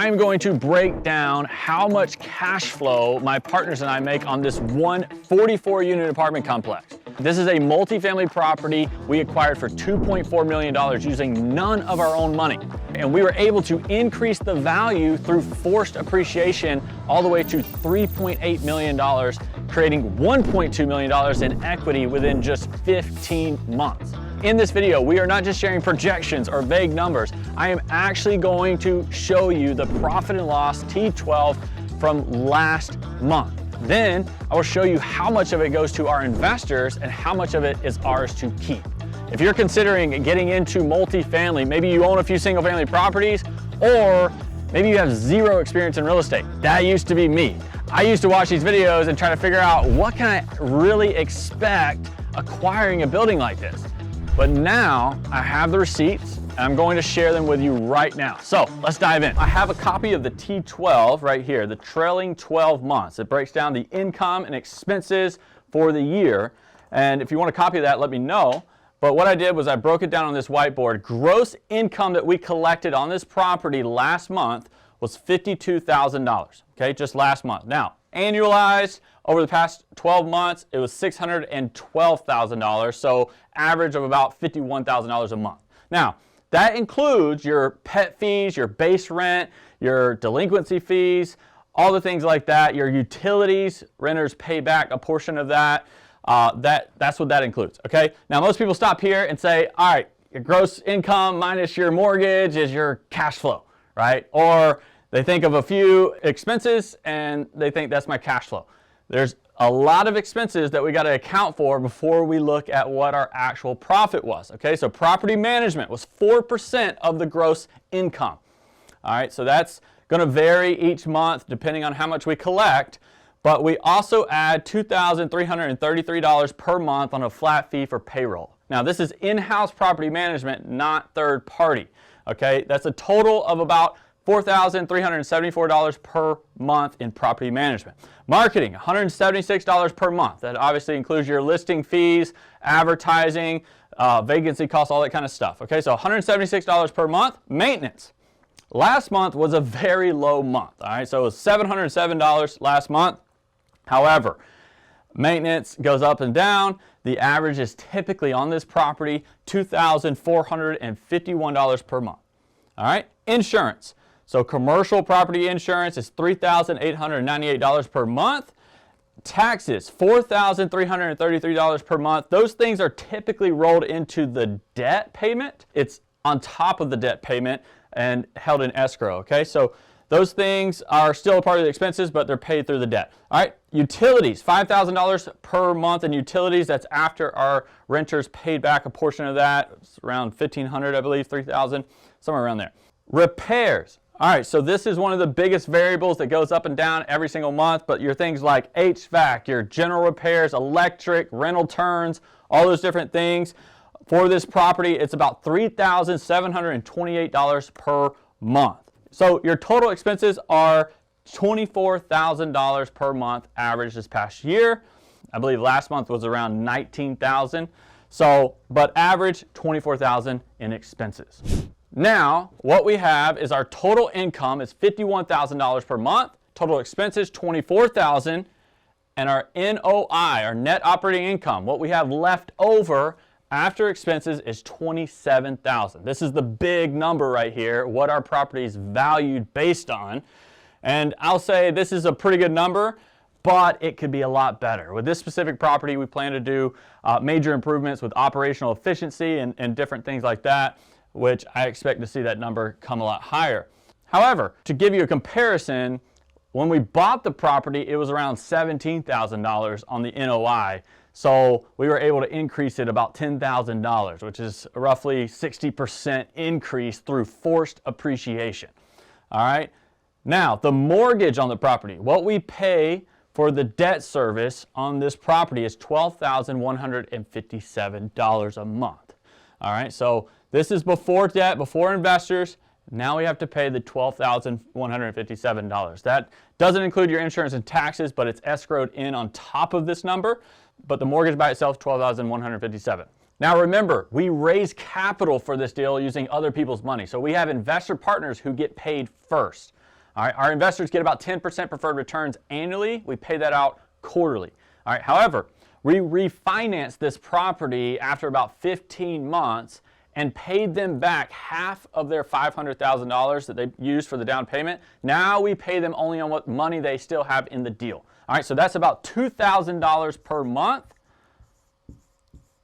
I'm going to break down how much cash flow my partners and I make on this one 44-unit apartment complex. This is a multifamily property we acquired for $2.4 million using none of our own money. And we were able to increase the value through forced appreciation all the way to $3.8 million, creating $1.2 million in equity within just 15 months. In this video, we are not just sharing projections or vague numbers. I am actually going to show you the profit and loss T12 from last month. Then I will show you how much of it goes to our investors and how much of it is ours to keep. If you're considering getting into multifamily, maybe you own a few single family properties, or maybe you have zero experience in real estate. That used to be me. I used to watch these videos and try to figure out what can I really expect acquiring a building like this. But now I have the receipts and I'm going to share them with you right now. So let's dive in. I have a copy of the T12 right here, the trailing 12 months. It breaks down the income and expenses for the year. And if you want a copy of that, let me know. But what I did was I broke it down on this whiteboard. Gross income that we collected on this property last month was $52,000, okay, just last month. Now, annualized over the past 12 months, it was $612,000, so average of about $51,000 a month. Now, that includes your pet fees, your base rent, your delinquency fees, all the things like that, your utilities. Renters pay back a portion of that. That's what that includes, okay? Now, most people stop here and say, all right, your gross income minus your mortgage is your cash flow, right? Or they think of a few expenses and they think that's my cash flow. There's a lot of expenses that we got to account for before we look at what our actual profit was, okay? So property management was 4% of the gross income. All right, so that's going to vary each month depending on how much we collect, but we also add $2,333 per month on a flat fee for payroll. Now, this is in-house property management, not third party, okay? That's a total of about $4,374 per month in property management. Marketing, $176 per month. That obviously includes your listing fees, advertising, vacancy costs, all that kind of stuff. Okay, so $176 per month. Maintenance. Last month was a very low month. All right, so it was $707 last month. However, maintenance goes up and down. The average is typically on this property $2,451 per month. All right, insurance. So commercial property insurance is $3,898 per month. Taxes, $4,333 per month. Those things are typically rolled into the debt payment. It's on top of the debt payment and held in escrow, okay? So those things are still a part of the expenses, but they're paid through the debt. All right, utilities, $5,000 per month in utilities. That's after our renters paid back a portion of that. It's around $1,500, I believe, $3,000, somewhere around there. Repairs. All right, so this is one of the biggest variables that goes up and down every single month, but your things like HVAC, your general repairs, electric, rental turns, all those different things. For this property, it's about $3,728 per month. So your total expenses are $24,000 per month average this past year. I believe last month was around $19,000. So, but average $24,000 in expenses. Now, what we have is our total income is $51,000 per month, total expenses $24,000, and our NOI, our net operating income, what we have left over after expenses is $27,000. This is the big number right here, what our property is valued based on. And I'll say this is a pretty good number, but it could be a lot better. With this specific property, we plan to do major improvements with operational efficiency and different things like that, which I expect to see that number come a lot higher. However, to give you a comparison, when we bought the property, it was around $17,000 on the NOI. So we were able to increase it about $10,000, which is roughly 60% increase through forced appreciation. All right. Now, the mortgage on the property, what we pay for the debt service on this property is $12,157 a month. All right. So this is before debt, before investors. Now we have to pay the $12,157. That doesn't include your insurance and taxes, but it's escrowed in on top of this number. But the mortgage by itself, $12,157. Now remember, we raise capital for this deal using other people's money. So we have investor partners who get paid first. All right, our investors get about 10% preferred returns annually. We pay that out quarterly. All right, however, we refinanced this property after about 15 months and paid them back half of their $500,000 that they used for the down payment. Now we pay them only on what money they still have in the deal. All right, so that's about $2,000 per month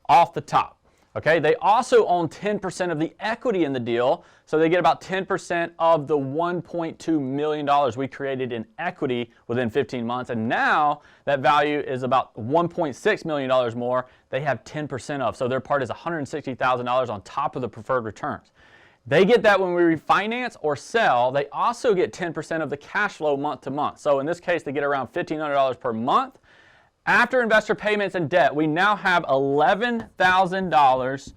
off the top. Okay, they also own 10% of the equity in the deal, so they get about 10% of the $1.2 million we created in equity within 15 months, and now that value is about $1.6 million more they have 10% of, so their part is $160,000 on top of the preferred returns. They get that when we refinance or sell. They also get 10% of the cash flow month to month, so in this case they get around $1,500 per month. After investor payments and debt, we now have $11,000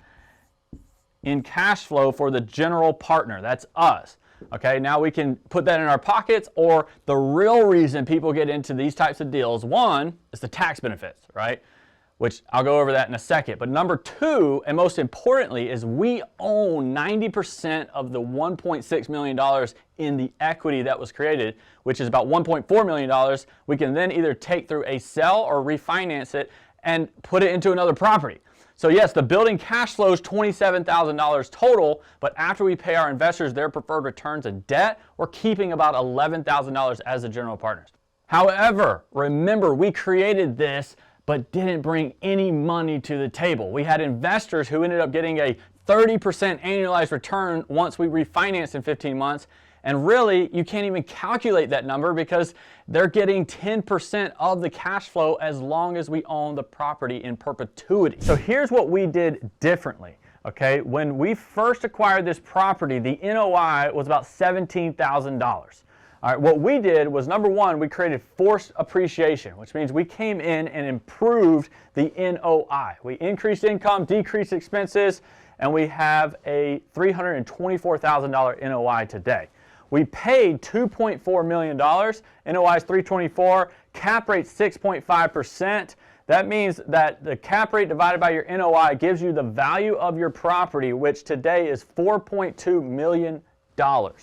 in cash flow for the general partner. That's us. Okay, now we can put that in our pockets, or the real reason people get into these types of deals, one, is the tax benefits, right? Which I'll go over that in a second. But number two, and most importantly, is we own 90% of the $1.6 million in the equity that was created, which is about $1.4 million. We can then either take through a sell or refinance it and put it into another property. So yes, the building cash flow is $27,000 total, but after we pay our investors their preferred returns and debt, we're keeping about $11,000 as the general partners. However, remember, we created this but didn't bring any money to the table. We had investors who ended up getting a 30% annualized return once we refinanced in 15 months. And really, you can't even calculate that number because they're getting 10% of the cash flow as long as we own the property in perpetuity. So here's what we did differently. Okay, when we first acquired this property, the NOI was about $17,000. All right, what we did was, number one, we created forced appreciation, which means we came in and improved the NOI. We increased income, decreased expenses, and we have a $324,000 NOI today. We paid $2.4 million, NOI is $324,000, cap rate 6.5%. That means that the cap rate divided by your NOI gives you the value of your property, which today is $4.2 million. All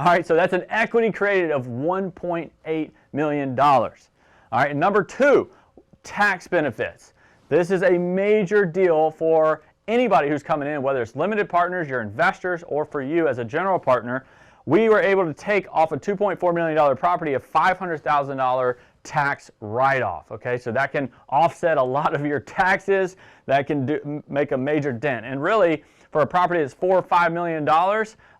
right, so that's an equity created of $1.8 million. All right, and number two, tax benefits. This is a major deal for anybody who's coming in, whether it's limited partners, your investors, or for you as a general partner. We were able to take off a $2.4 million property a $500,000 tax write-off. Okay, so that can offset a lot of your taxes. That can make a major dent. And really, for a property that's $4 or $5 million,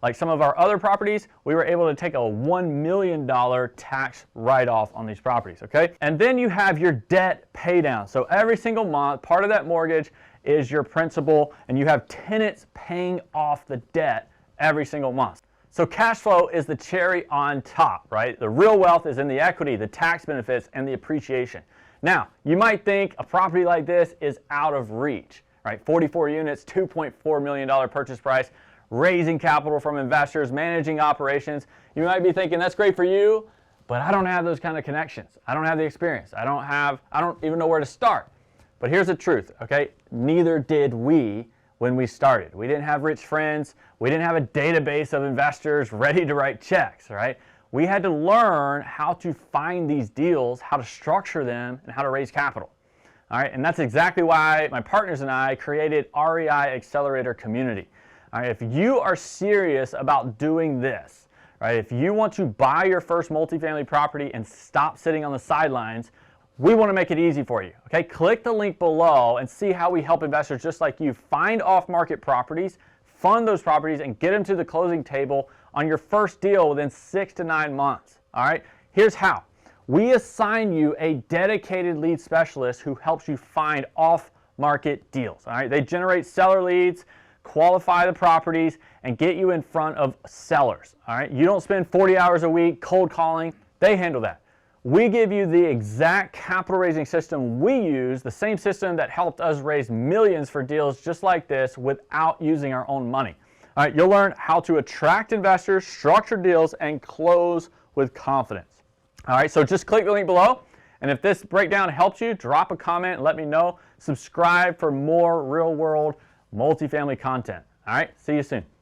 like some of our other properties, we were able to take a $1 million tax write-off on these properties, okay? And then you have your debt pay down. So every single month, part of that mortgage is your principal, and you have tenants paying off the debt every single month. So cash flow is the cherry on top, right? The real wealth is in the equity, the tax benefits, and the appreciation. Now, you might think a property like this is out of reach. Right, 44 units, $2.4 million purchase price, raising capital from investors, managing operations. You might be thinking, that's great for you, but I don't have those kind of connections. I don't have the experience. I don't even know where to start. But here's the truth, okay? Neither did we when we started. We didn't have rich friends. We didn't have a database of investors ready to write checks, right? We had to learn how to find these deals, how to structure them, and how to raise capital. All right, and that's exactly why my partners and I created REI Accelerator Community. All right, if you are serious about doing this, right, if you want to buy your first multifamily property and stop sitting on the sidelines, we want to make it easy for you. Okay, click the link below and see how we help investors just like you find off-market properties, fund those properties, and get them to the closing table on your first deal within 6 to 9 months. All right, here's how. We assign you a dedicated lead specialist who helps you find off-market deals. All right, they generate seller leads, qualify the properties, and get you in front of sellers. All right, you don't spend 40 hours a week cold calling. They handle that. We give you the exact capital raising system we use, the same system that helped us raise millions for deals just like this without using our own money. All right, you'll learn how to attract investors, structure deals, and close with confidence. All right, so just click the link below, and if this breakdown helps you, drop a comment and let me know. Subscribe for more real-world multifamily content. All right, see you soon.